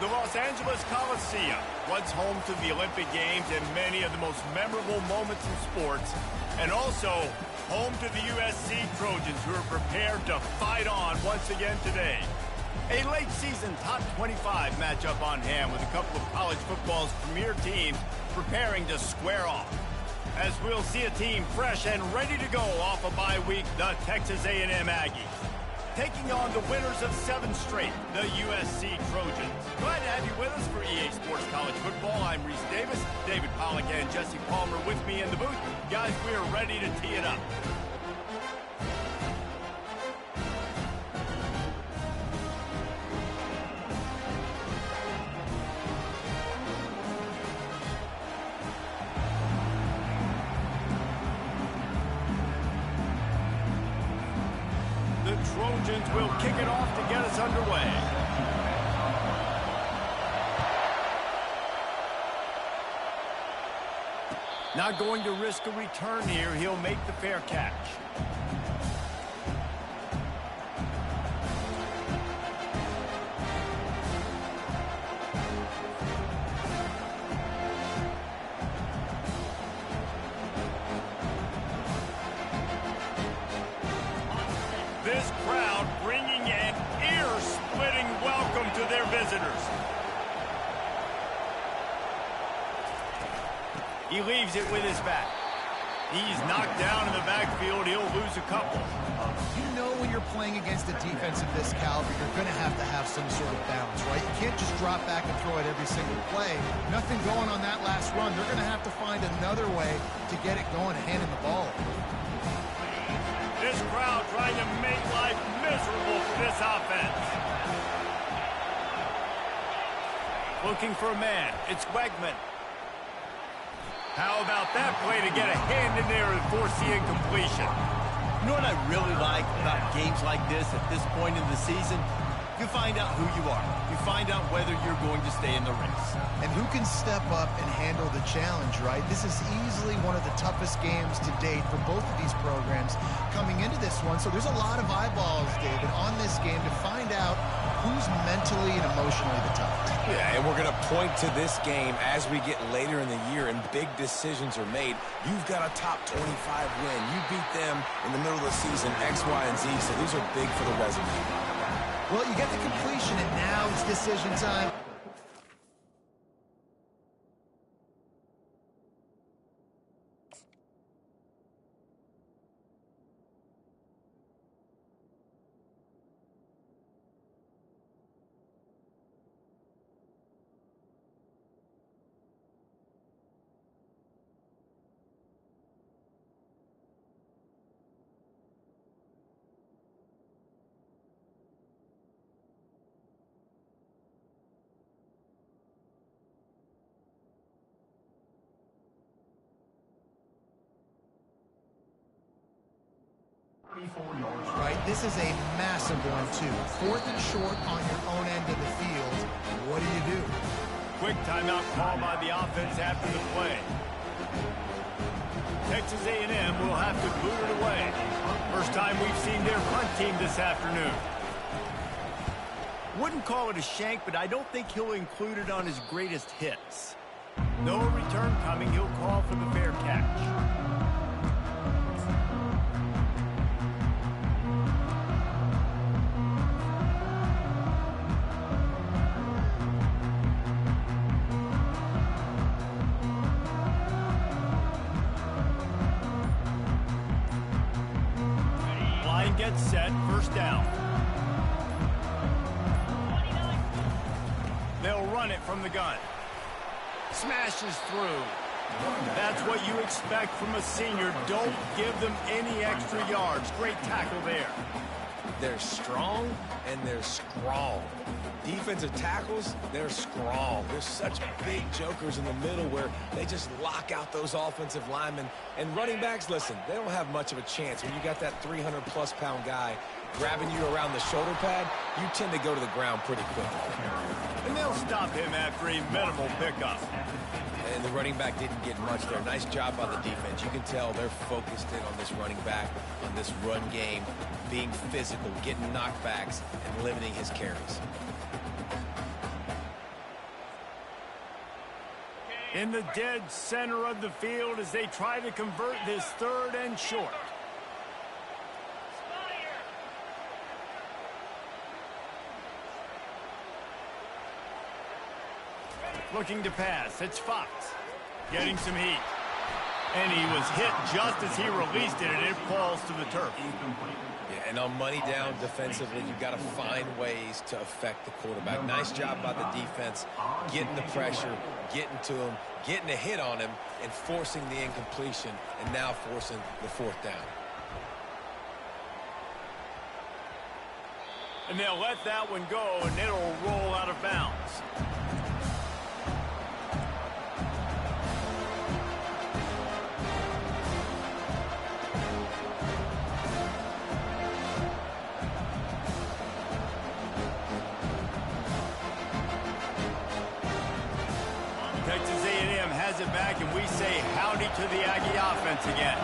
The Los Angeles Coliseum, once home to the Olympic Games and many of the most memorable moments in sports, and also home to the USC Trojans, who are prepared to fight on once again today. A late season top 25 matchup on hand with a couple of college football's premier teams preparing to square off. As we'll see a team fresh and ready to go off a bye week, the Texas A&M Aggies, taking on the winners of 7 straight, the USC Trojans. Glad to have you with us for EA Sports College Football. I'm Reese Davis, David Pollack and Jesse Palmer with me in the booth. Guys, we are ready to tee it up. Trojans will kick it off to get us underway. Not going to risk a return here. He'll make the fair catch. This crowd bringing an ear-splitting welcome to their visitors. He leaves it with his back. He's knocked down in the backfield. He'll lose a couple. You know when you're playing against a defense of this caliber, you're going to have some sort of balance, right? You can't just drop back and throw it every single play. Nothing going on that last run. They're going to have to find another way to get it going and handing the ball. This crowd trying to make life miserable for this offense. Looking for a man. It's Wegman. How about that play to get a hand in there and force the incompletion? You know what I really like about games like this at this point in the season? You find out who you are. You find out whether you're going to stay in the race. And who can step up and handle the challenge, right? This is easily one of the toughest games to date for both of these programs coming into this one. So there's a lot of eyeballs, David, on this game to find out who's mentally and emotionally the toughest. Yeah, and we're going to point to this game as we get later in the year and big decisions are made. You've got a top 25 win. You beat them in the middle of the season, X, Y, and Z, so these are big for the resume. Well, you get the completion, and now it's decision time. Right, this is a massive one, too. 4th and short on your own end of the field. What do you do? Quick timeout call by the offense after the play. Texas A&M will have to boot it away. First time we've seen their punt team this afternoon. Wouldn't call it a shank, but I don't think he'll include it on his greatest hits. No return coming. He'll call for the fair catch. Gets set, first down. They'll run it from the gun. Smashes through. That's what you expect from a senior. Don't give them any extra yards. Great tackle there. They're strong and they're strong. Defensive tackles, they're strong. They're such big jokers in the middle where they just lock out those offensive linemen. And running backs, listen, they don't have much of a chance. When you got that 300-plus pound guy grabbing you around the shoulder pad, you tend to go to the ground pretty quickly. And they'll stop him after a minimal pickup. And the running back didn't get much there. Nice job by the defense. You can tell they're focused in on this running back, on this run game, being physical, getting knockbacks, and limiting his carries. In the dead center of the field as they try to convert this 3rd and short. Looking to pass. It's Fox. Getting some heat. And he was hit just as he released it, and it falls to the turf. Yeah, and on money down defensively, you've got to find ways to affect the quarterback. Nice job by the defense, getting the pressure, getting to him, getting a hit on him, and forcing the incompletion, and now forcing the 4th down. And they'll let that one go, and it'll roll out of bounds. Texas A&M has it back, and we say howdy to the Aggie offense again.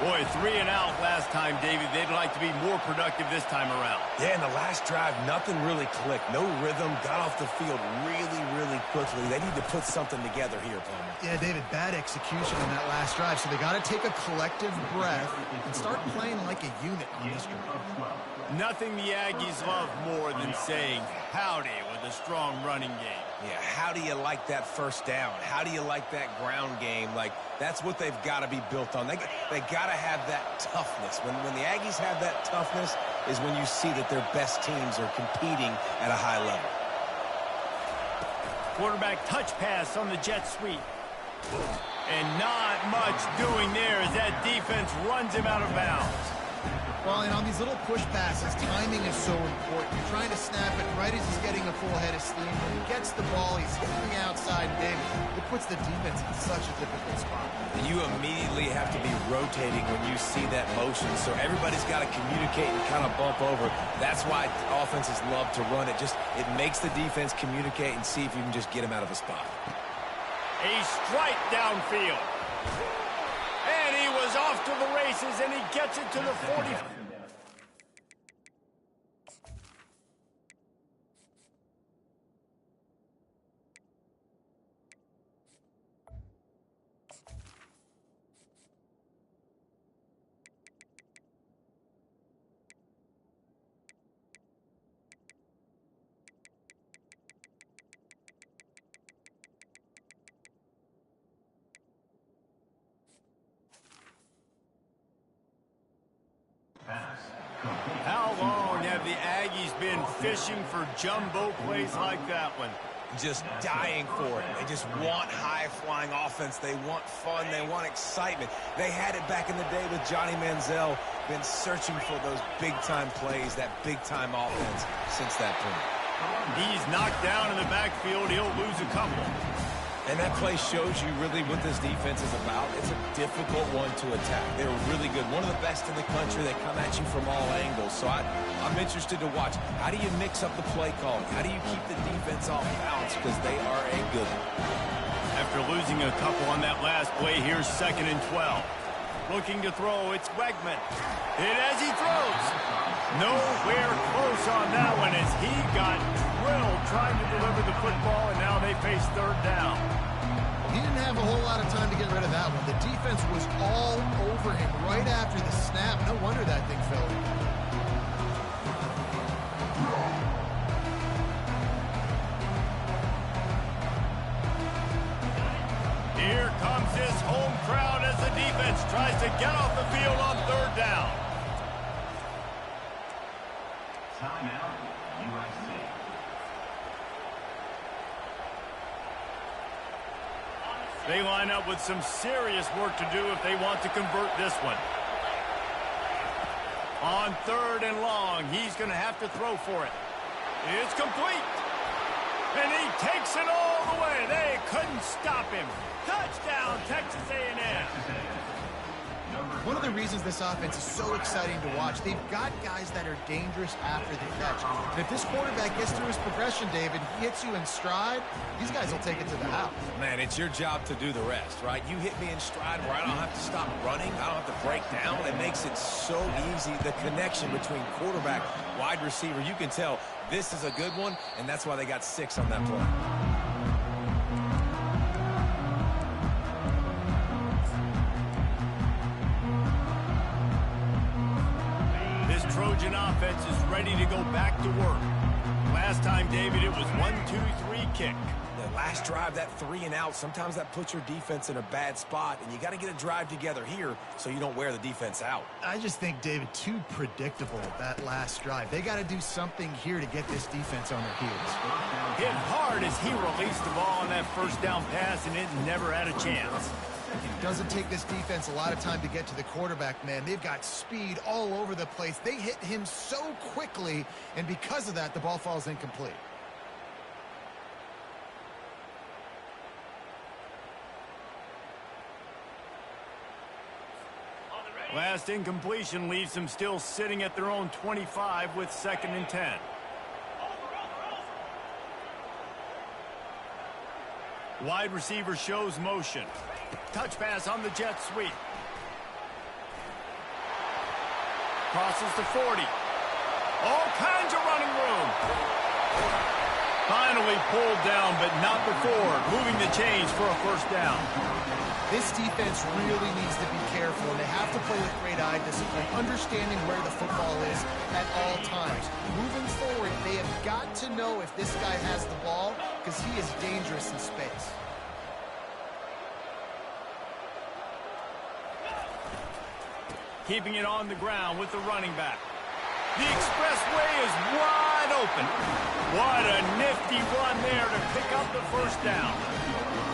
Boy, 3 and out last time, David. They'd like to be more productive this time around. Yeah, in the last drive, nothing really clicked. No rhythm, got off the field really quickly. They need to put something together here, Palmer. Yeah, David, bad execution on that last drive, so they got to take a collective breath and start playing like a unit on this drive. Nothing the Aggies love more than saying howdy with a strong running game. Yeah, how do you like that 1st down? How do you like that ground game? Like, that's what they've got to be built on. They got to have that toughness. When the Aggies have that toughness is when you see that their best teams are competing at a high level. Quarterback touch pass on the jet sweep. And not much doing there as that defense runs him out of bounds. Well, and on these little push passes, timing is so important. You're trying to snap it right as he's getting a full head of steam. When he gets the ball, he's hitting the outside, David. It puts the defense in such a difficult spot. And you immediately have to be rotating when you see that motion. So everybody's got to communicate and kind of bump over. That's why offenses love to run it. It makes the defense communicate and see if you can just get him out of a spot. A strike downfield. And he was off to the races, and he gets it to the 40. How long have the Aggies been fishing for jumbo plays like that one? Just dying for it. They just want high-flying offense. They want fun. They want excitement. They had it back in the day with Johnny Manziel. Been searching for those big-time plays, that big-time offense since that point. He's knocked down in the backfield. He'll lose a couple. And that play shows you really what this defense is about. It's a difficult one to attack. They're really good. One of the best in the country. They come at you from all angles. So I'm interested to watch. How do you mix up the play calling? How do you keep the defense off balance? Because they are a good one. After losing a couple on that last play, here's 2nd and 12. Looking to throw, it's Wegman. Hit as he throws. Nowhere close on that one as he got drilled trying to deliver the football, and now they face 3rd down. He didn't have a whole lot of time to get rid of that one. The defense was all over him right after the snap. No wonder that thing fell. Here comes this home crowd as the defense tries to get off the field on 3rd down. Timeout, USC. They line up with some serious work to do if they want to convert this one. On 3rd and long, he's going to have to throw for it. It's complete. And he takes it all the way. They couldn't stop him. Touchdown, Texas A&M. One of the reasons this offense is so exciting to watch, they've got guys that are dangerous after the catch. And if this quarterback gets through his progression, David, he hits you in stride, these guys will take it to the house. Man, it's your job to do the rest, right? You hit me in stride where I don't have to stop running. I don't have to break down. It makes it so easy. The connection between quarterback, wide receiver, you can tell this is a good one, and that's why they got 6 on that play. Trojan offense is ready to go back to work. Last time, David, it was 1-2-3 kick. The last drive, that 3 and out, sometimes that puts your defense in a bad spot, and you got to get a drive together here so you don't wear the defense out. I just think, David, too predictable, that last drive. They got to do something here to get this defense on their heels. Hit hard as he released the ball on that first down pass, and it never had a chance. Doesn't take this defense a lot of time to get to the quarterback, man. They've got speed all over the place. They hit him so quickly, and because of that, the ball falls incomplete. Last incompletion leaves them still sitting at their own 25 with 2nd and 10. Wide receiver shows motion. Touch pass on the jet sweep. Crosses to 40. All kinds of running room. Finally pulled down, but not before moving the chains for a first down. This defense really needs to be careful, and they have to play with great eye discipline, understanding where the football is at all times. Moving forward, they have got to know if this guy has the ball, because he is dangerous in space. Keeping it on the ground with the running back. The expressway is wide open. What a nifty run there to pick up the first down.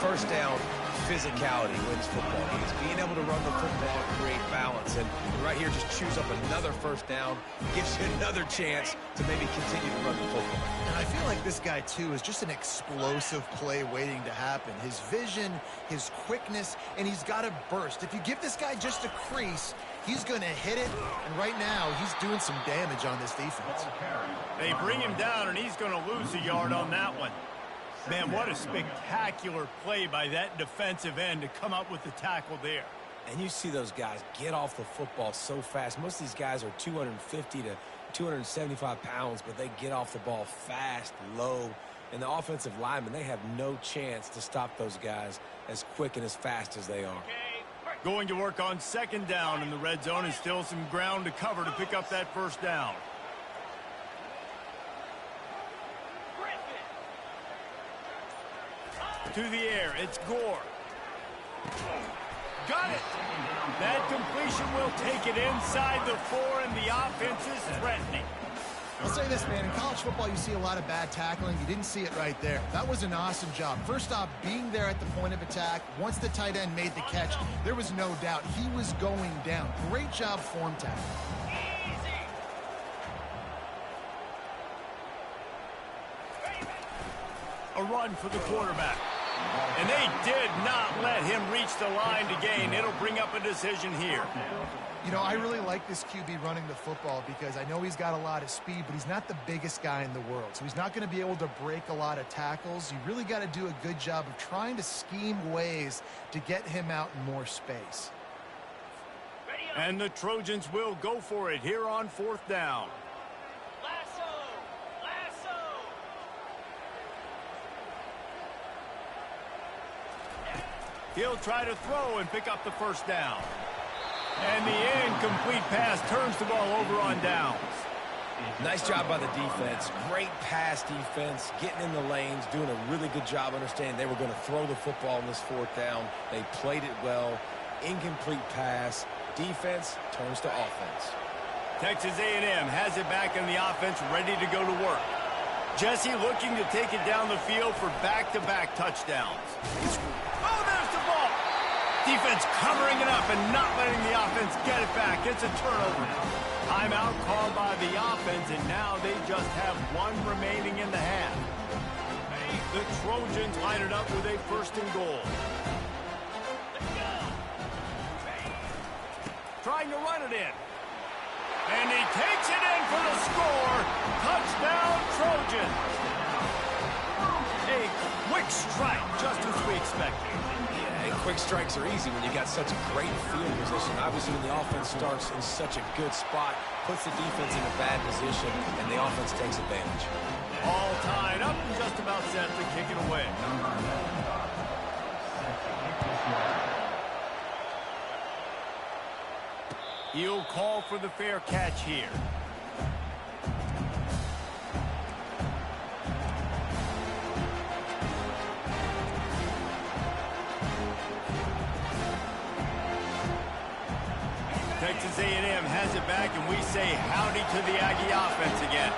First down, physicality wins football games. Being able to run the football, create balance, and right here just chews up another first down, gives you another chance to maybe continue to run the football. And I feel like this guy, too, is just an explosive play waiting to happen. His vision, his quickness, and he's got a burst. If you give this guy just a crease, he's going to hit it, and right now he's doing some damage on this defense. They bring him down, and he's going to lose a yard on that one. Man, what a spectacular play by that defensive end to come up with the tackle there. And you see those guys get off the football so fast. Most of these guys are 250 to 275 pounds, but they get off the ball fast, low. And the offensive linemen, they have no chance to stop those guys as quick and as fast as they are. Going to work on 2nd down in the red zone, and still some ground to cover to pick up that first down. To the air, it's Gore. Got it. That completion will take it inside the 4, and the offense is threatening. I'll say this, man. In college football, you see a lot of bad tackling. You didn't see it right there. That was an awesome job. First off, being there at the point of attack. Once the tight end made the catch, there was no doubt he was going down. Great job form tackling. A run for the quarterback. And they did not let him reach the line to gain. It'll bring up a decision here. You know, I really like this QB running the football because I know he's got a lot of speed, but he's not the biggest guy in the world. So he's not going to be able to break a lot of tackles. You really got to do a good job of trying to scheme ways to get him out in more space. And the Trojans will go for it here on 4th down. He'll try to throw and pick up the first down. And the incomplete pass turns the ball over on downs. Nice job by the defense. Great pass defense, getting in the lanes, doing a really good job understanding they were going to throw the football in this 4th down. They played it well. Incomplete pass. Defense turns to offense. Texas A&M has it back in the offense, ready to go to work. Jesse looking to take it down the field for back-to-back touchdowns. Oh, there's the ball. Defense covering it up and not letting the offense get it back. It's a turnover. Timeout called by the offense, and now they just have one remaining in the half. The Trojans line it up with a 1st and goal. Trying to run it in. And he takes it in for the score. Touchdown, Trojans. A quick strike, just as we expected. Yeah, and quick strikes are easy when you got such a great field position. Obviously, when the offense starts in such a good spot, puts the defense in a bad position, and the offense takes advantage. All tied up and just about set to kick it away. He'll call for the fair catch here. Texas A&M has it back, and we say howdy to the Aggie offense again.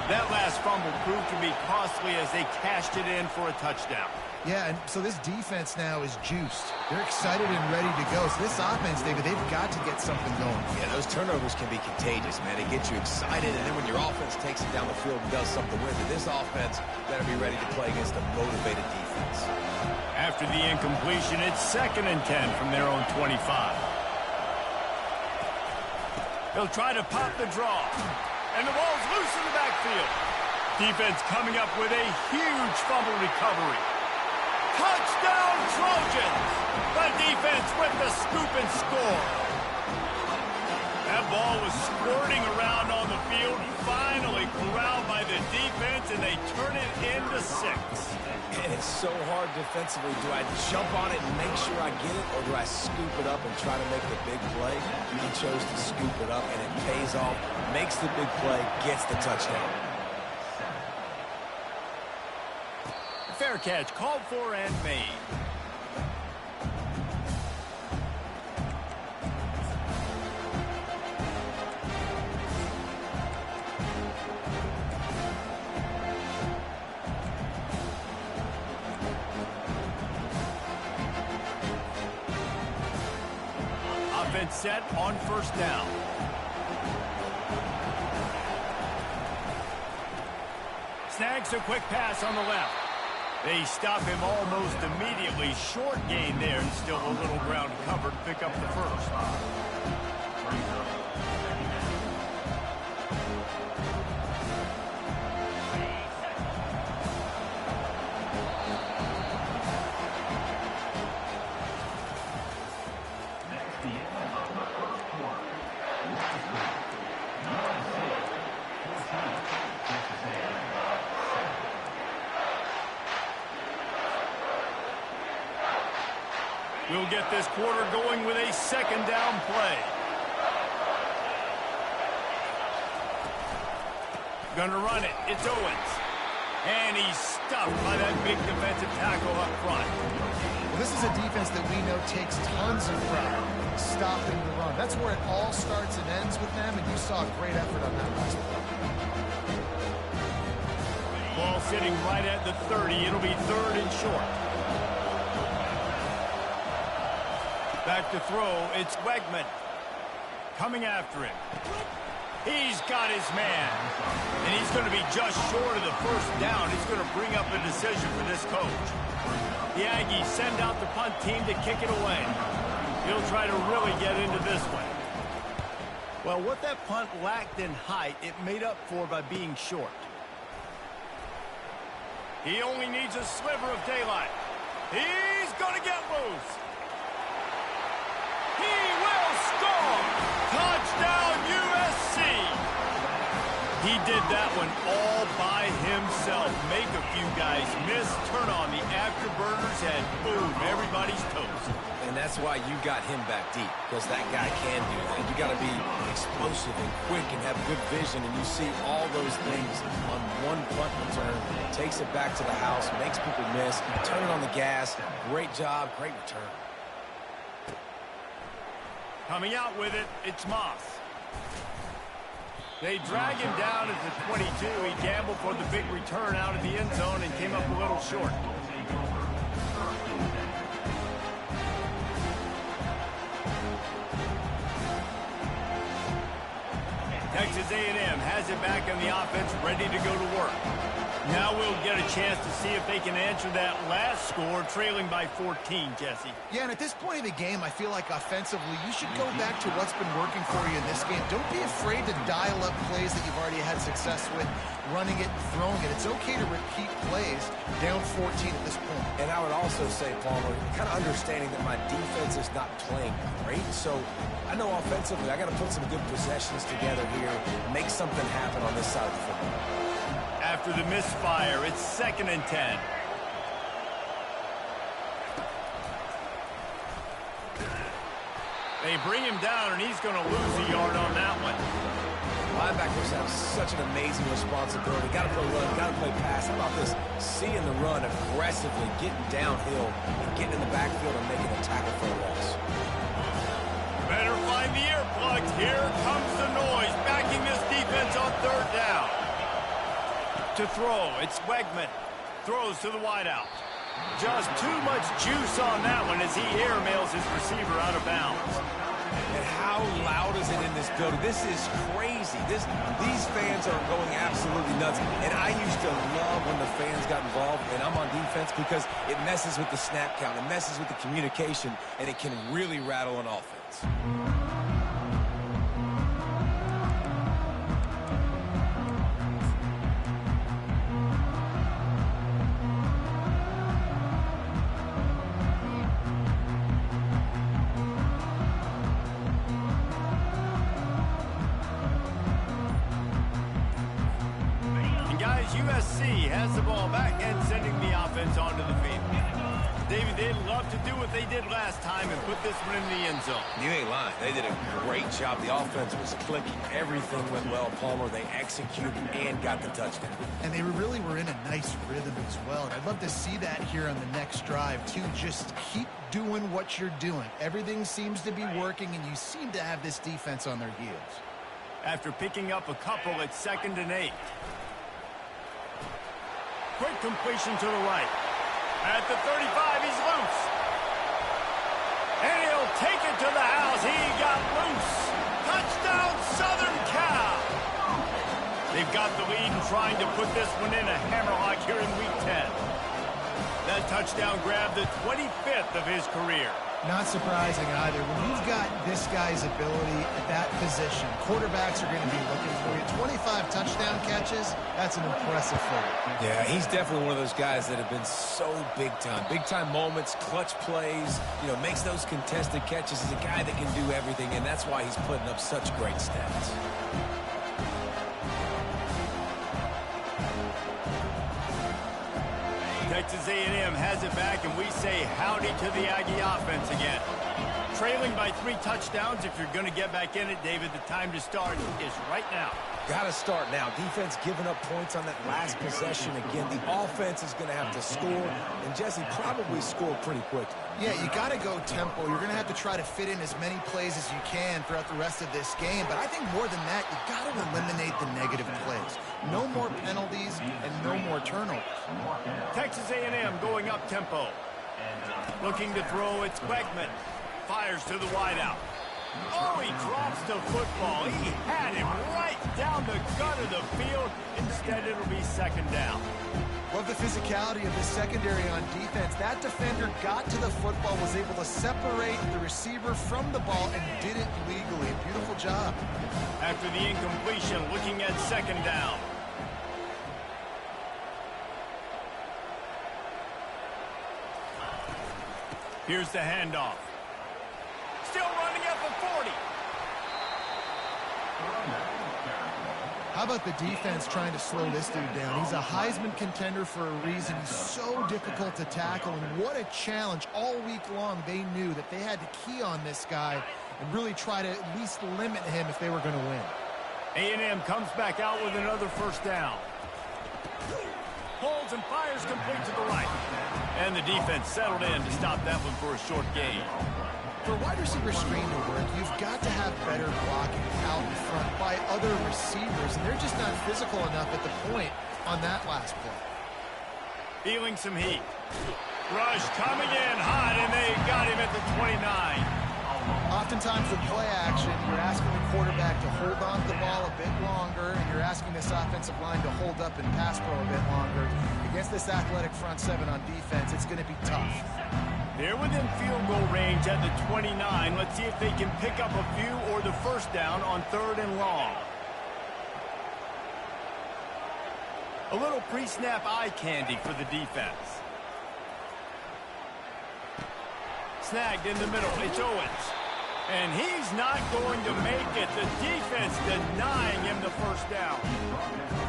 That last fumble proved to be costly as they cashed it in for a touchdown. Yeah, and so this defense now is juiced. They're excited and ready to go. So this offense, David, they've got to get something going. Yeah, those turnovers can be contagious, man. It gets you excited, and then when your offense takes it down the field and does something with it, this offense better be ready to play against a motivated defense. After the incompletion, it's 2nd and 10 from their own 25. They'll try to pop the draw. And the ball's loose in the backfield. Defense coming up with a huge fumble recovery. Touchdown, Trojans! The defense with the scoop and score. That ball was squirting around on the field, finally corralled by the defense, and they turn it into 6. And it's so hard defensively. Do I jump on it and make sure I get it, or do I scoop it up and try to make the big play? He chose to scoop it up, and it pays off, makes the big play, gets the touchdown. Fair catch, called for and made. Offense set on 1st down. Snags a quick pass on the left. They stop him almost immediately. Short gain there, and still a little ground covered. Pick up the 1st. We'll get this quarter going with a 2nd down play. Gonna run it. It's Owens. And he's stuffed by that big defensive tackle up front. Well, this is a defense that we know takes tons of pride stopping the run. That's where it all starts and ends with them, and you saw a great effort on that last play. Ball sitting right at the 30. It'll be 3rd and short. Back to throw, it's Wegman. Coming after him. He's got his man. And he's going to be just short of the 1st down. He's going to bring up a decision for this coach. The Aggies send out the punt team to kick it away. He'll try to really get into this one. Well, what that punt lacked in height, it made up for by being short. He only needs a sliver of daylight. He's going to get loose. He will score! Touchdown, USC! He did that one all by himself. Make a few guys miss, turn on the afterburners, and boom, everybody's toast. And that's why you got him back deep, because that guy can do that. You got to be explosive and quick and have good vision, and you see all those things on one punt return. Takes it back to the house, makes people miss, turn it on the gas. Great job, great return. Coming out with it, it's Moss. They drag him down at the 22. He gambled for the big return out of the end zone and came up a little short. Texas A&M has it back on the offense, ready to go to work. Now we'll get a chance to see if they can answer that last score, trailing by 14, Jesse. Yeah, and at this point in the game, I feel like offensively, you should go back to what's been working for you in this game. Don't be afraid to dial up plays that you've already had success with, running it, throwing it. It's okay to repeat plays down 14 at this point. And I would also say, Palmer, kind of understanding that my defense is not playing great, so I know offensively I got to put some good possessions together here, make something happen on this side of the football. After the misfire, it's 2nd and 10. They bring him down, and he's going to lose a yard on that one. Linebackers have such an amazing responsibility. Got to play run, got to play pass. How about this? Seeing the run aggressively, getting downhill, and getting in the backfield and making a tackle for a loss. Better find have the earplugs. Here comes the noise, backing this defense on third down. To throw, it's Wegman. Throws to the wideout. Just too much juice on that one as he airmails his receiver out of bounds. And how loud is it in this building? This is crazy. These fans are going absolutely nuts. And I used to love when the fans got involved, and I'm on defense because it messes with the snap count. It messes with the communication, and it can really rattle an offense. USC has the ball back and sending the offense onto the field. David, they'd love to do what they did last time and put this one in the end zone. You ain't lying. They did a great job. The offense was clicking. Everything went well, Palmer. They executed and got the touchdown. And they really were in a nice rhythm as well. And I'd love to see that here on the next drive, too. Just keep doing what you're doing. Everything seems to be working, and you seem to have this defense on their heels. After picking up a couple at 2nd and 8. Quick completion to the right. At the 35, he's loose. And he'll take it to the house. He got loose. Touchdown, Southern Cal. They've got the lead and trying to put this one in a hammerlock here in Week 10. That touchdown grabbed the 25th of his career. Not surprising either. When you've got this guy's ability at that position, quarterbacks are going to be looking for you. 25 touchdown catches, that's an impressive figure. Yeah, he's definitely one of those guys that have been so big time. Big time moments, clutch plays, makes those contested catches. He's a guy that can do everything, and that's why he's putting up such great stats. Texas A&M has it back, and we say howdy to the Aggie offense again. Trailing by 3 touchdowns. If you're going to get back in it, David, the time to start is right now. Got to start now. Defense giving up points on that last possession. Again, the offense is going to have to score, and Jesse probably score pretty quickly. Yeah, you got to go tempo. You're going to have to try to fit in as many plays as you can throughout the rest of this game. But I think more than that, you got to eliminate the negative plays. No more penalties and no more turnovers. Texas A&M going up tempo. Looking to throw, it's Wegman. Fires to the wideout. Oh, he drops the football. He had him right down the gut of the field. Instead, it'll be 2nd down. Love the physicality of the secondary on defense. That defender got to the football, was able to separate the receiver from the ball, and did it legally. Beautiful job. After the incompletion, looking at 2nd down. Here's the handoff. Still running at the 40. How about the defense trying to slow this dude down? He's a Heisman contender for a reason. He's so difficult to tackle, and what a challenge. All week long, they knew that they had to key on this guy and really try to at least limit him if they were going to win. A&M comes back out with another 1st down. Holds and fires complete to the right. And the defense settled in to stop that one for a short gain. For wide receiver screen to work, you've got to have better blocking out in front by other receivers, and they're just not physical enough at the point on that last play. Feeling some heat. Rush coming in hot, and they got him at the 29. Oftentimes with play action, you're asking the quarterback to hold on to the ball a bit longer, and you're asking this offensive line to hold up and pass pro a bit longer. Against this athletic front 7 on defense, it's going to be tough. They're within field goal range at the 29. Let's see if they can pick up a few or the 1st down on 3rd and long. A little pre-snap eye candy for the defense. Snagged in the middle. It's Owens. And he's not going to make it. The defense denying him the 1st down.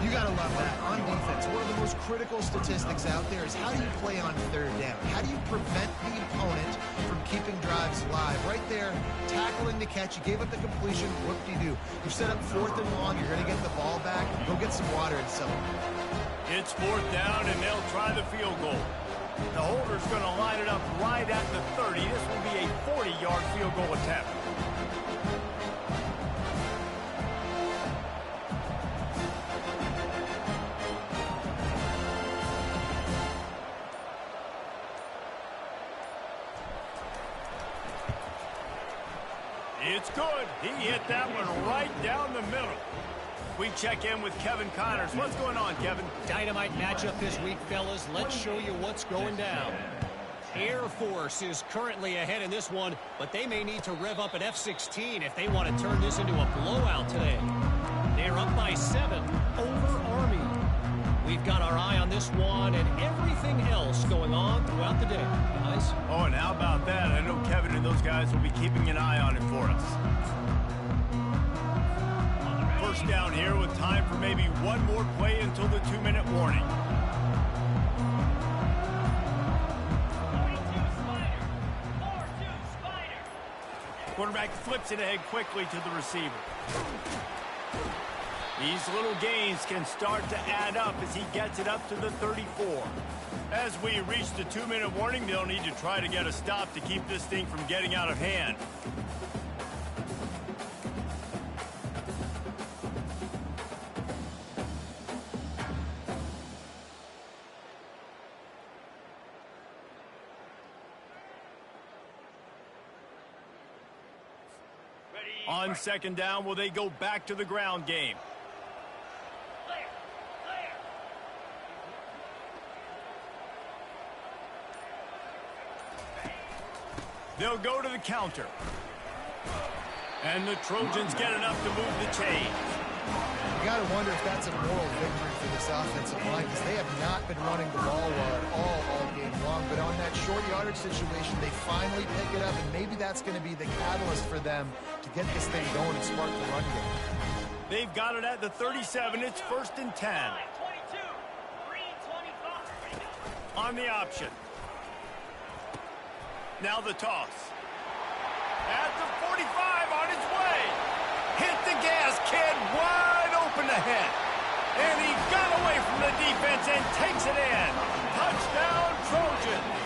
You got to love that. On defense, one of the most critical statistics out there is how do you play on 3rd down? How do you prevent the opponent from keeping drives alive? Right there, tackling the catch. You gave up the completion. Whoop-de-doo. You set up 4th and long. You're going to get the ball back. Go get some water and celebrate. It's 4th down, and they'll try the field goal. The holder's going to line it up right at the 30. This will be a 40-yard field goal attempt. It's good. He hit that one right down the middle. We check in with Kevin Connors. What's going on, Kevin? Dynamite matchup this week, fellas. Let's show you what's going down. Air Force is currently ahead in this one, but they may need to rev up an F-16 if they want to turn this into a blowout today. They're up by 7 over Army. We've got our eye on this one and everything else going on throughout the day, guys. Oh, and how about that? I know Kevin and those guys will be keeping an eye on it for us. First down here with time for maybe one more play until the 2-minute warning. Quarterback flips it ahead quickly to the receiver. These little gains can start to add up as he gets it up to the 34. As we reach the 2-minute warning, they'll need to try to get a stop to keep this thing from getting out of hand. On second down, will they go back to the ground game? They'll go to the counter. And the Trojans get enough to move the chains. You got to wonder if that's a moral victory for this offensive line, because they have not been running the ball well at all game long. But on that short yardage situation, they finally pick it up, and maybe that's going to be the catalyst for them to get this thing going and spark the run game. They've got it at the 37. It's 1st and 10. On the option. Now the toss. At the 45, on its way. Hit the gas, kid, wide open ahead. And he got away from the defense and takes it in. Touchdown, Trojans.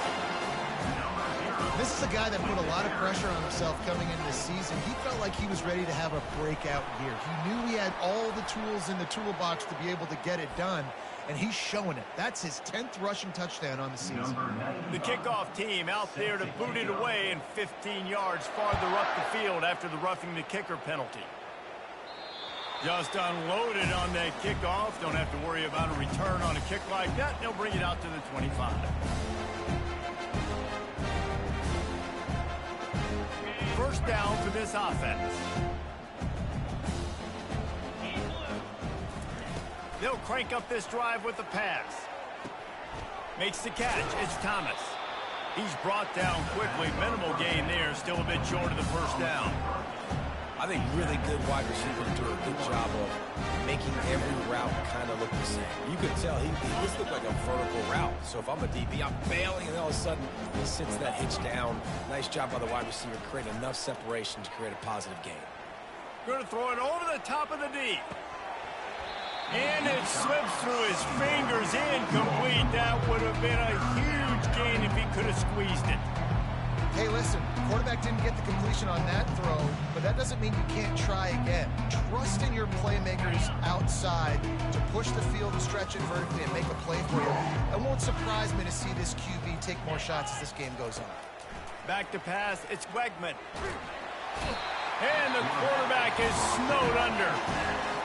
This is a guy that put a lot of pressure on himself coming into this season. He felt like he was ready to have a breakout year. He knew he had all the tools in the toolbox to be able to get it done, and he's showing it. That's his 10th rushing touchdown on the season. The kickoff team out there to boot it away and 15 yards farther up the field after the roughing the kicker penalty. Just unloaded on that kickoff. Don't have to worry about a return on a kick like that. They'll bring it out to the 25. First down for this offense. They'll crank up this drive with the pass. Makes the catch. It's Thomas. He's brought down quickly. Minimal gain there. Still a bit short of the first down. I think really good wide receivers do a good job of making every route kind of look the same. You could tell this looked like a vertical route. So if I'm a DB, I'm bailing, and all of a sudden he sits that hitch down. Nice job by the wide receiver, create enough separation to create a positive gain. Going to throw it over the top of the D. And it slips through his fingers, incomplete. That would have been a huge gain if he could have squeezed it. Hey, listen, quarterback didn't get the completion on that throw, but that doesn't mean you can't try again. Trust in your playmakers outside to push the field and stretch it vertically and make a play for you. It won't surprise me to see this QB take more shots as this game goes on. Back to pass, it's Wegman. And the quarterback is snowed under.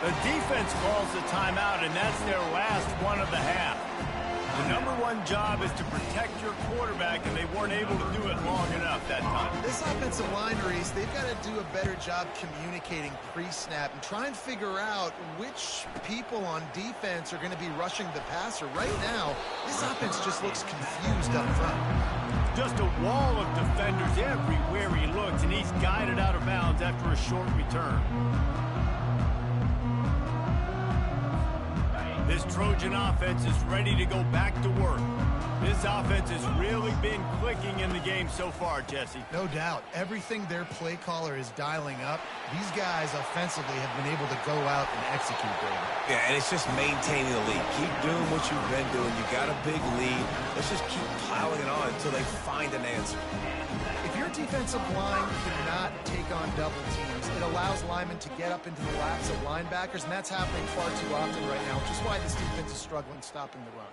The defense calls the timeout, and that's their last one of the half. The #1 job is to protect your quarterback, and they weren't able to do it long enough that time. This offensive line, Reese, they've got to do a better job communicating pre-snap and try and figure out which people on defense are going to be rushing the passer. Right now, this offense just looks confused up front. Just a wall of defenders everywhere he looks, and he's guided out of bounds after a short return. This Trojan offense is ready to go back to work. This offense has really been clicking in the game so far, Jesse. No doubt. Everything their play caller is dialing up, these guys offensively have been able to go out and execute, David. Yeah, and it's just maintaining the lead. Keep doing what you've been doing. You got a big lead. Let's just keep piling it on until they find an answer. If your defensive line cannot take on double teams, it allows linemen to get up into the laps of linebackers, and that's happening far too often right now, which is why this defense is struggling stopping the run.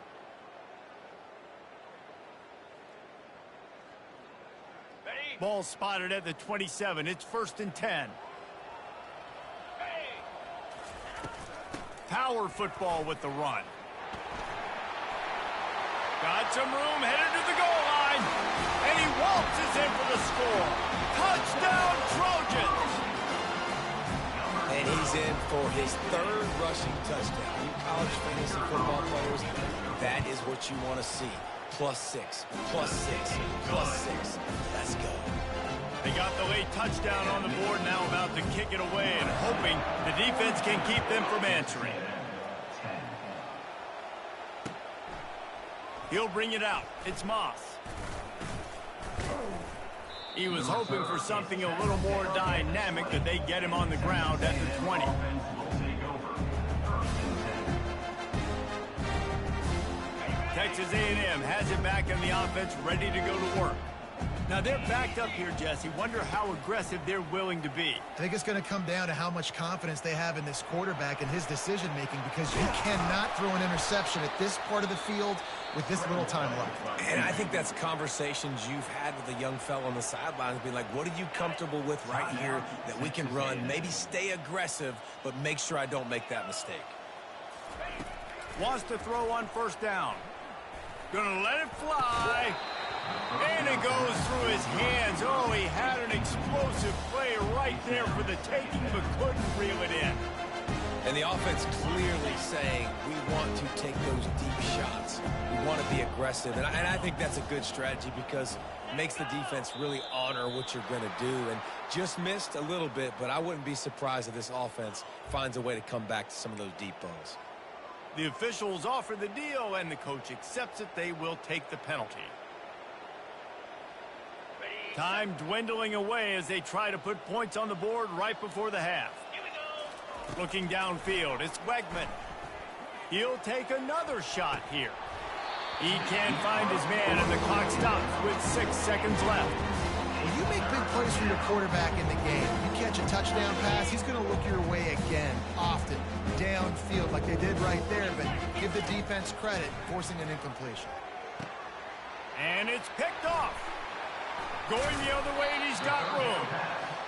Ready? Ball spotted at the 27. It's 1st and 10. Power football with the run. Got some room, headed to the goal line. And he waltzes in for the score. Touchdown, Trojans! And he's in for his 3rd rushing touchdown. You college fantasy football players, that is what you want to see. +6, +6, +6. Let's go. They got the late touchdown on the board, now about to kick it away and hoping the defense can keep them from answering. He'll bring it out. It's Moss. He was hoping for something a little more dynamic, but they get him on the ground at the 20. Texas A&M has it back in the offense, ready to go to work. Now they're backed up here, Jesse. Wonder how aggressive they're willing to be. I think it's going to come down to how much confidence they have in this quarterback and his decision-making, because you cannot throw an interception at this part of the field with this little time left. And I think that's conversations you've had with a young fellow on the sidelines, being like, what are you comfortable with right here that we can run? Maybe stay aggressive, but make sure I don't make that mistake. Wants to throw on 1st down. Gonna let it fly. And it goes through his hands. Oh, he had an explosive play right there for the taking, but couldn't reel it in. And the offense clearly saying, we want to take those deep shots. We want to be aggressive. And I think that's a good strategy, because it makes the defense really honor what you're going to do. And just missed a little bit, but I wouldn't be surprised if this offense finds a way to come back to some of those deep balls. The officials offer the deal, and the coach accepts it. They will take the penalty. Time dwindling away as they try to put points on the board right before the half. Looking downfield, it's Wegman. He'll take another shot here. He can't find his man, and the clock stops with 6 seconds left. When you make big plays for your quarterback in the game, you catch a touchdown pass, he's going to look your way again, often, downfield like they did right there, but give the defense credit, forcing an incompletion. And it's picked off. Going the other way, and he's got room.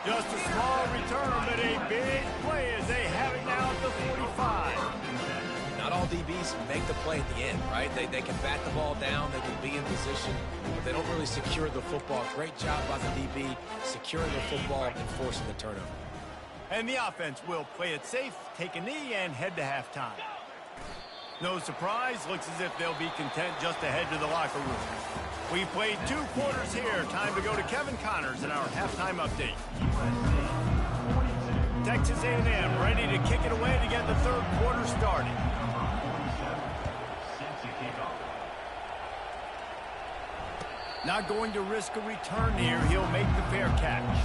Just a small return, but a big play as they have it now at the 45. Not all DBs make the play at the end, right? They can bat the ball down, they can be in position, but they don't really secure the football. Great job by the DB securing the football and forcing the turnover. And the offense will play it safe, take a knee, and head to halftime. No surprise, looks as if they'll be content just to head to the locker room. We played 2 quarters here. Time to go to Kevin Connors in our halftime update. Texas A&M ready to kick it away to get the 3rd quarter started. Not going to risk a return here. He'll make the fair catch.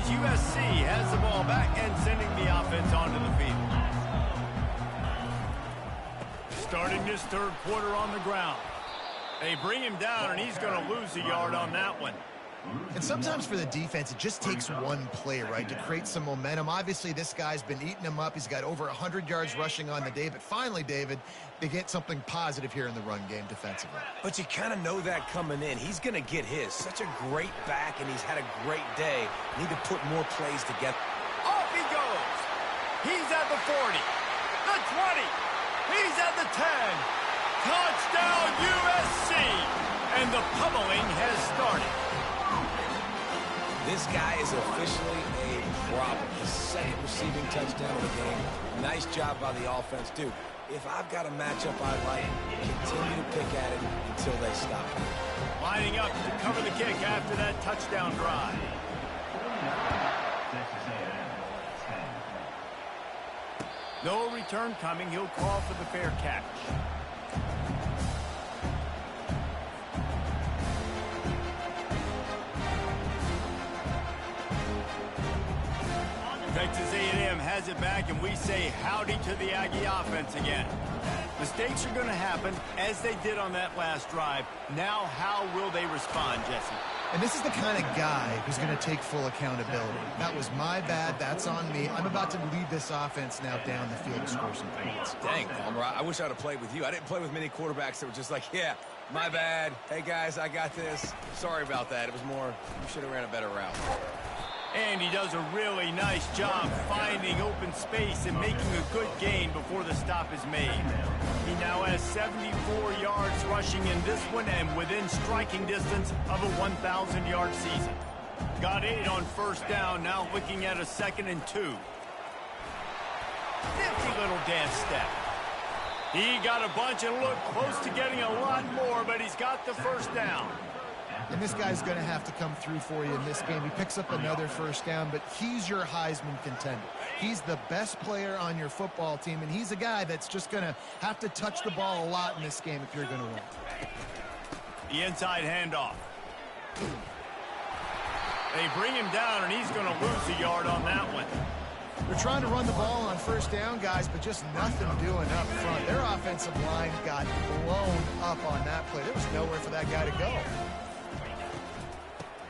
USC has the ball back and sending the offense onto the field. Starting this 3rd quarter on the ground. They bring him down, and he's going to lose a yard on that one. And sometimes for the defense, it just takes one play, right, to create some momentum. Obviously, this guy's been eating him up. He's got over 100 yards rushing on the day. But finally, David, they get something positive here in the run game defensively. But you kind of know that coming in. He's going to get his. Such a great back, and he's had a great day. Need to put more plays together. Off he goes. He's at the 40, the 20. He's at the 10. Touchdown, USC. And the pummeling has started. This guy is officially a problem. His 2nd receiving touchdown of the game. Nice job by the offense. Dude, if I've got a matchup I like, continue to pick at it until they stop. Lining up to cover the kick after that touchdown drive. No return coming. He'll call for the fair catch. Texas A&M has it back, and we say howdy to the Aggie offense again. Mistakes are going to happen, as they did on that last drive. Now, how will they respond, Jesse? And this is the kind of guy who's going to take full accountability. That was my bad. That's on me. I'm about to lead this offense now down the field to score some points. Dang, Palmer, I wish I'd have played with you. I didn't play with many quarterbacks that were just like, yeah, my bad. Hey, guys, I got this. Sorry about that. It was more, you should have ran a better route. And he does a really nice job finding open space and making a good gain before the stop is made. He now has 74 yards rushing in this one and within striking distance of a 1,000-yard season. Got 8 on first down, now looking at a 2nd and 2. Nifty little dance step. He got a bunch and looked close to getting a lot more, but he's got the first down. And this guy's going to have to come through for you in this game. He picks up another first down, but he's your Heisman contender. He's the best player on your football team, and he's a guy that's just going to have to touch the ball a lot in this game if you're going to win. The inside handoff. They bring him down, and he's going to lose a yard on that one. They're trying to run the ball on first down, guys, but just nothing doing up front. Their offensive line got blown up on that play. There was nowhere for that guy to go.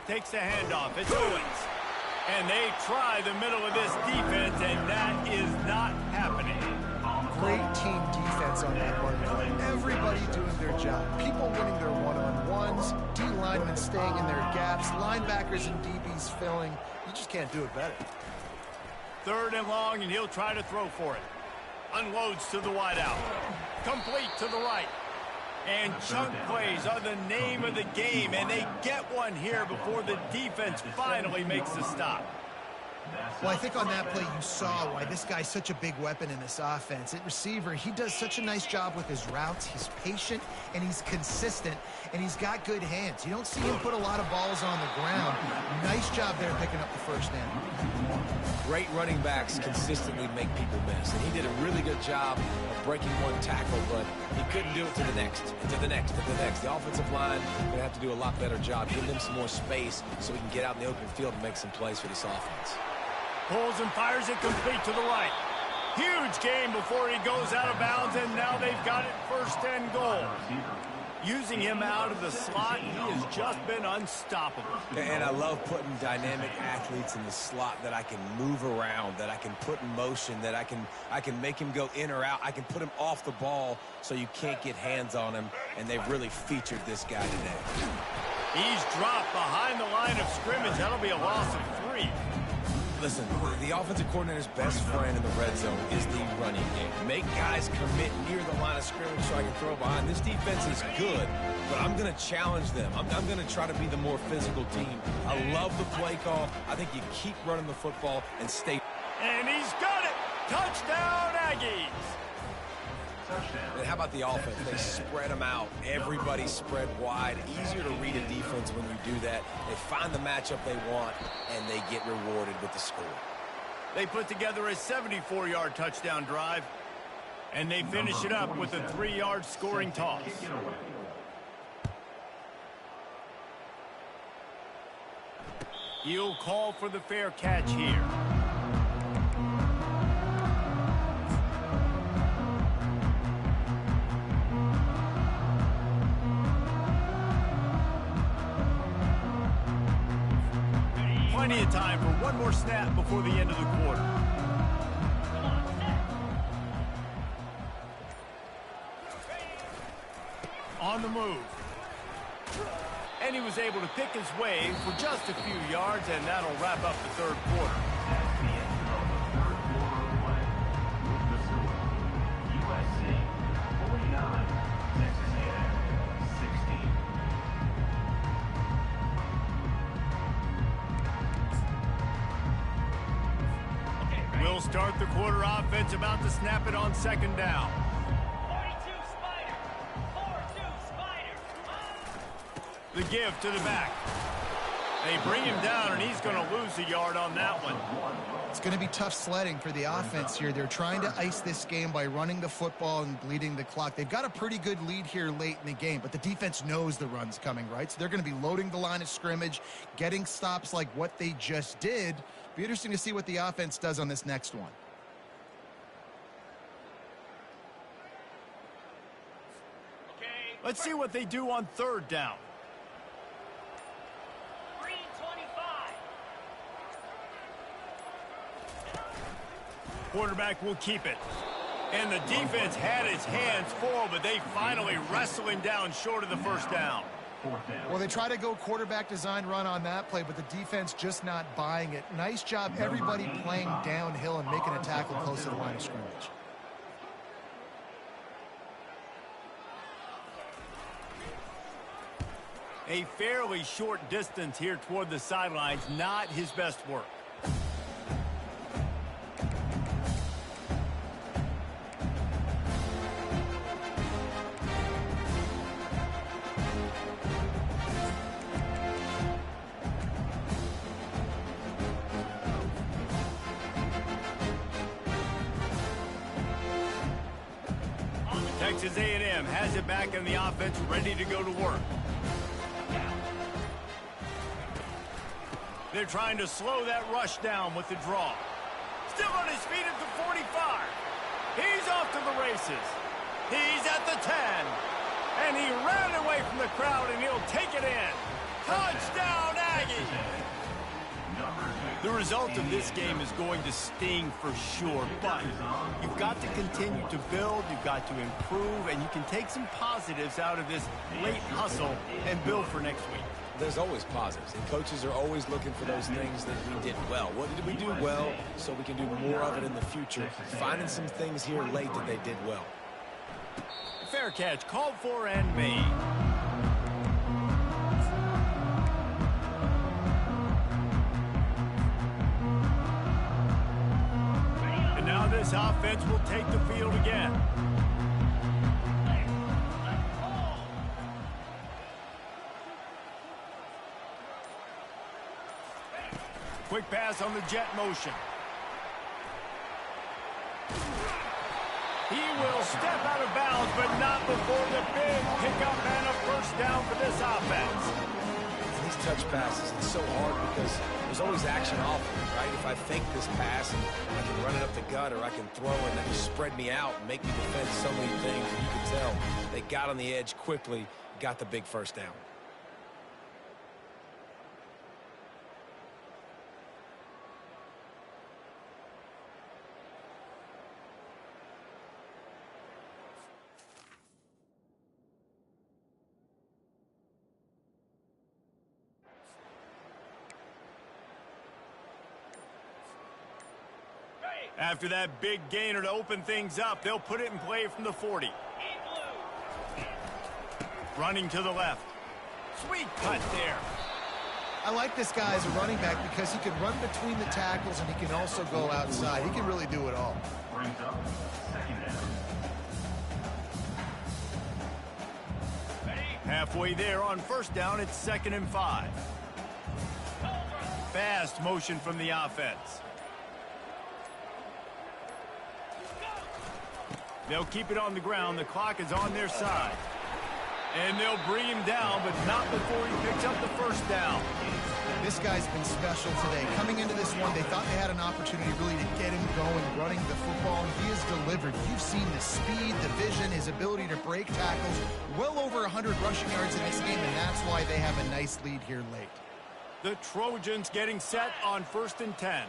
Takes the handoff. It's Owens. And they try the middle of this defense, and that is not happening. Great team defense on that one play. Everybody doing their job. People winning their one-on-ones, D linemen staying in their gaps, linebackers and DBs filling. You just can't do it better. 3rd and long, and he'll try to throw for it. Unloads to the wideout. Complete to the right. And chunk plays are the name of the game, and they get one here before the defense finally makes the stop. Well, I think on that play you saw why this guy's such a big weapon in this offense. At receiver, he does such a nice job with his routes. He's patient, and he's consistent, and he's got good hands. You don't see him put a lot of balls on the ground. Nice job there picking up the first down. Great running backs consistently make people miss, and he did a really good job of breaking one tackle, but he couldn't do it to the next, and to the next, and to the next. The offensive line going to have to do a lot better job, giving them some more space so we can get out in the open field and make some plays for this offense. Pulls and fires it complete to the right. Huge gain before he goes out of bounds, and now they've got it 1st and goal. Using him out of the slot, he has just been unstoppable. And I love putting dynamic athletes in the slot that I can move around, that I can put in motion, that I can make him go in or out. I can put him off the ball so you can't get hands on him, and they've really featured this guy today. He's dropped behind the line of scrimmage. That'll be a loss of 3. Listen, the offensive coordinator's best friend in the red zone is the running game. Make guys commit near the line of scrimmage so I can throw behind. This defense is good, but I'm going to challenge them. I'm going to try to be the more physical team. I love the play call. I think you keep running the football and stay. And he's got it! Touchdown, Aggies! And how about the offense? They spread them out. Everybody spread wide. Easier to read a defense when you do that. They find the matchup they want, and they get rewarded with the score. They put together a 74-yard touchdown drive, and they finish it up with a 3-yard scoring toss. He'll call for the fair catch here. Plenty of time for one more snap before the end of the quarter. On the move. And he was able to pick his way for just a few yards, and that'll wrap up the 3rd quarter. USC 49, Texas A&M 16. We'll start the quarter offense, about to snap it on 2nd down. The give to the back. They bring him down, and he's going to lose a yard on that one. It's going to be tough sledding for the offense here. They're trying to ice this game by running the football and bleeding the clock. They've got a pretty good lead here late in the game, but the defense knows the run's coming, right? So they're going to be loading the line of scrimmage, getting stops like what they just did. Be interesting to see what the offense does on this next one. Let's see what they do on 3rd down. Quarterback will keep it. And the defense had its hands full, but they finally wrestle him down short of the first down. Well, they try to go quarterback design run on that play, but the defense just not buying it. Nice job, everybody playing downhill and making a tackle close to the line of scrimmage. A fairly short distance here toward the sidelines, not his best work. Texas A&M has it back in the offense, ready to go to work. They're trying to slow that rush down with the draw. Still on his feet at the 45. He's off to the races. He's at the 10. And he ran away from the crowd, and he'll take it in. Touchdown, Aggie! The result of this game is going to sting for sure, but you've got to continue to build, you've got to improve, and you can take some positives out of this late hustle and build for next week. There's always positives, and coaches are always looking for those things that we did well. What did we do well so we can do more of it in the future? Finding some things here late that they did well. Fair catch, called for and made. And now this offense will take the field again. Quick pass on the jet motion. He will step out of bounds, but not before the big pickup and a first down for this offense. These touch passes, it's so hard because there's always action off of it, right? If I fake this pass and I can run it up the gut, or I can throw it and then just spread me out and make me defend so many things, and you can tell they got on the edge quickly, got the big first down. After that big gainer to open things up, they'll put it in play from the 40. Running to the left. Sweet cut there. I like this guy as a running back because he can run between the tackles and he can also go outside. He can really do it all. Brings up second down. Halfway there on first down, it's 2nd and 5. Fast motion from the offense. They'll keep it on the ground. The clock is on their side. And they'll bring him down, but not before he picks up the first down. This guy's been special today. Coming into this one, they thought they had an opportunity really to get him going, running the football, and he has delivered. You've seen the speed, the vision, his ability to break tackles. Well over 100 rushing yards in this game, and that's why they have a nice lead here late. The Trojans getting set on 1st and 10.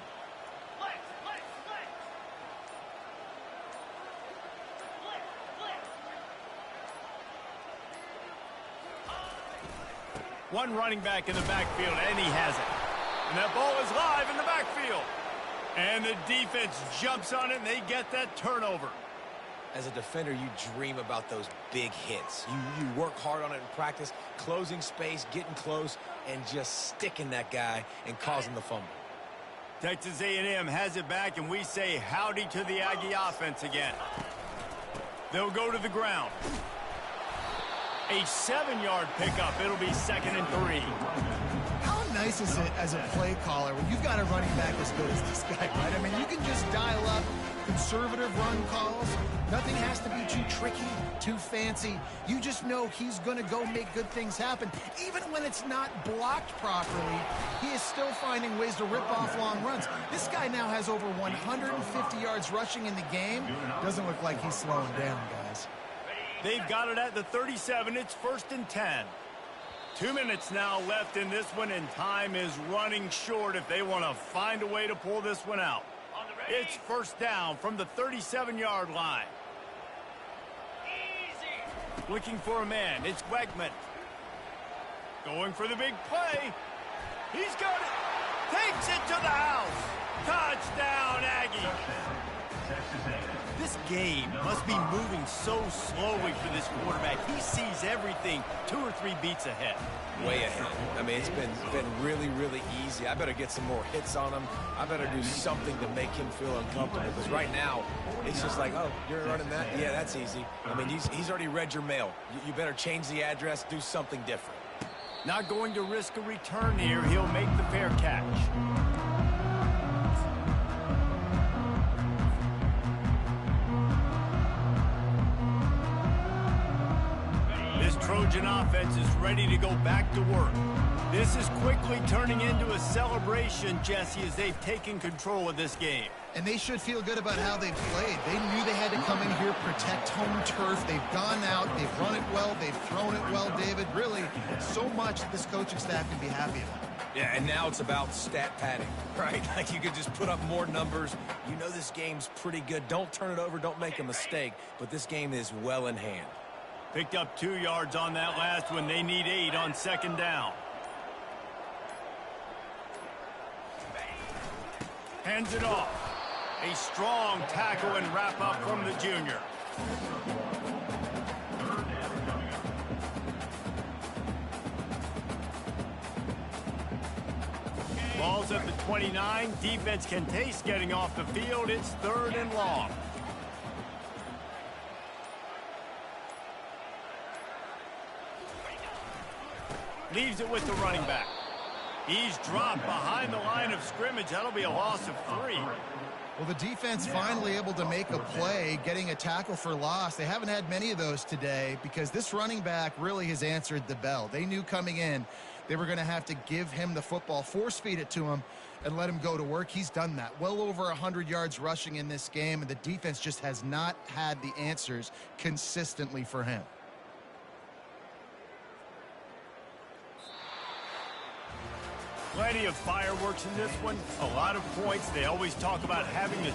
One running back in the backfield, and he has it. And that ball is live in the backfield. And the defense jumps on it, and they get that turnover. As a defender, you dream about those big hits. You work hard on it in practice, closing space, getting close, and just sticking that guy and causing the fumble. Texas A&M has it back, and we say howdy to the Aggie offense again. They'll go to the ground. A 7-yard pickup. It'll be 2nd and 3. How nice is it as a play caller when you've got a running back as good as this guy, right? I mean, you can just dial up conservative run calls. Nothing has to be too tricky, too fancy. You just know he's going to go make good things happen. Even when it's not blocked properly, he is still finding ways to rip off long runs. This guy now has over 150 yards rushing in the game. Doesn't look like he's slowing down, guys. They've got it at the 37. It's 1st and 10. 2 minutes now left in this one, and time is running short if they want to find a way to pull this one out. It's first down from the 37-yard line. Looking for a man. It's Wegman. Going for the big play. He's got it. Takes it to the house. Touchdown, Aggie. This game must be moving so slowly for this quarterback. He sees everything 2 or 3 beats ahead. Way ahead. I mean, it's been really, really easy. I better get some more hits on him. I better do something to make him feel uncomfortable. Because right now, it's just like, oh, you're running that? Yeah, that's easy. I mean, he's already read your mail. You better change the address, do something different. Not going to risk a return here. He'll make the fair catch. This Trojan offense is ready to go back to work. This is quickly turning into a celebration, Jesse, as they've taken control of this game. And they should feel good about how they've played. They knew they had to come in here, protect home turf. They've gone out, they've run it well, they've thrown it well, David. Really, so much that this coaching staff can be happy about. Yeah, and now it's about stat padding, right? Like you could just put up more numbers. You know this game's pretty good. Don't turn it over, don't make a mistake. But this game is well in hand. Picked up 2 yards on that last one. They need 8 on second down. Hands it off. A strong tackle and wrap up from the junior. Ball's at the 29. Defense can taste getting off the field. It's 3rd and long. Leaves it with the running back. He's dropped behind the line of scrimmage. That'll be a loss of 3. Well, the defense finally able to make a play, getting a tackle for loss. They haven't had many of those today because this running back really has answered the bell. They knew coming in they were going to have to give him the football, force feed it to him, and let him go to work. He's done that. Well over 100 yards rushing in this game, and the defense just has not had the answers consistently for him. Plenty of fireworks in this one. A lot of points. They always talk about having the